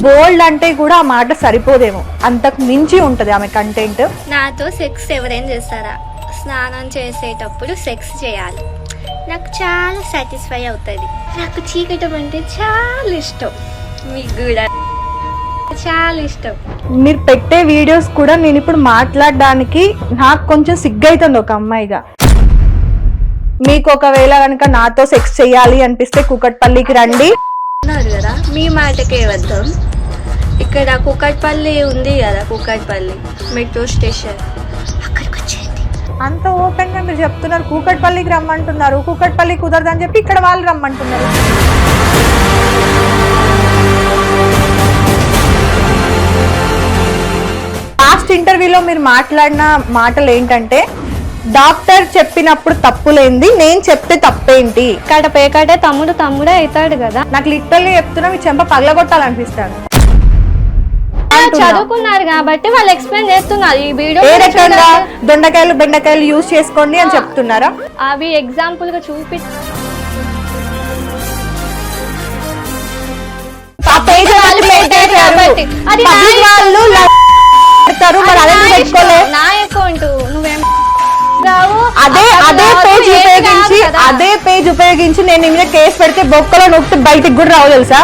బోల్డ్ అంటే కూడా ఆ మాట సరిపోదేమో, అంతకు మించి ఉంటది ఆమె కంటెంట్. నాతో సెక్స్ ఎవరైనా చేస్తారా? స్నానం చేసేటప్పుడు సెక్స్ చేయాలి, నాకు చాలా సాటిస్ఫై అవుతుంది. నాకు చీకటం అంటే చాలా ఇష్టం, మీకు కూడా చాలా ఇష్టం. మీరు పెట్టే వీడియోస్ కూడా నేను ఇప్పుడు మాట్లాడడానికి నాకు కొంచెం సిగ్గైతుంది ఒక అమ్మాయిగా. మీకు ఒకవేళ కనుక నాతో సెక్స్ చేయాలి అనిపిస్తే కూకట్పల్లికి రండి అన్నారు కదా, మీ మాటకే వద్దాం. ఇక్కడ కూకట్పల్లి ఉంది కదా, కూకట్పల్లి మెట్రో స్టేషన్, అక్కడికి వచ్చేయండి. అంత ఓపెన్ గా మీరు చెప్తున్నారు. కూకట్పల్లికి రమ్మంటున్నారు, కూకట్పల్లి కుదరదని చెప్పి ఇక్కడ వాళ్ళు రమ్మంటున్నారు. లాస్ట్ ఇంటర్వ్యూలో మీరు మాట్లాడిన మాటలు ఏంటంటే, డాక్టర్ చెప్పినప్పుడు తప్పులేంది, నేను చెప్తే తప్పేంటి, ఇక్కడ పేకాటే తమ్ముడే అవుతాడు కదా. నాకు లిటరల్లీ చెప్తున్నా మీ చెంప పగలగొట్టాలనిపిస్తాడు. చదువుకున్నారు కాబట్టి వాళ్ళు ఎక్స్ప్లెయిన్ చేస్తున్నారు. ఈ వీడియో ఏ రకంగా దొండకాయలు బెండకాయలు యూజ్ చేసుకోండి అని చెప్తున్నారా? అవి ఎగ్జాంపుల్ గా చూపి నా అకౌంట్ నువ్వేం అదే పేజ్ ఉపయోగించి నేను నీ మీద కేసు పెడితే బొక్కలో నొక్కితే బయటికి కూడా రావు తెలుసా.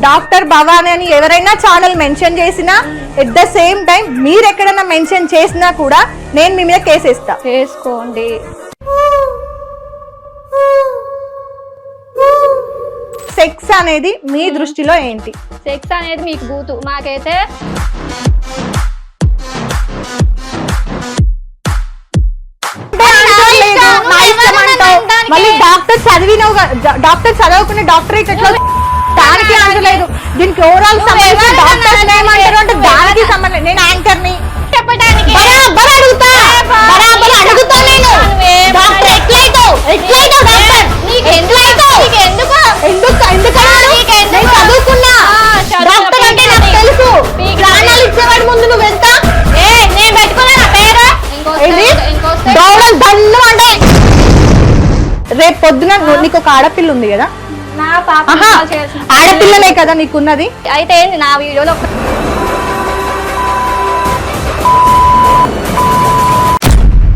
డాక్టర్ భవానీ అని ఎవరైనా ఛానల్ మెన్షన్ చేసినా, ఎట్ ద సేమ్ టైం మీరు ఎక్కడైనా మెన్షన్ చేసినా కూడా నేను మీ మీద కేసు వేస్తా. చేసుకోండి. సెక్స్ అనేది మీ దృష్టిలో ఏంటి? సెక్స్ అనేది మీకు బూతు, మాకైతే మళ్ళీ డాక్టర్ చదవకుండా డాక్టరేట్ ఎట్లా, దానికి ఆన్సర్ లేదు. దీనికి ఓవరాల్ సంబంధించి డాక్టర్స్ ఏమంటారు అంటే దానికి సంబంధం. నేను యాంకర్ ని చెప్పడానికి ముందు నువ్వు ఎంత రేపు పొద్దున నీకు ఒక ఆడపిల్ల ఉంది కదా, నా పాప ఆడపిల్లలే కదా నీకున్నది. అయితే ఏంది నా వీడియోలో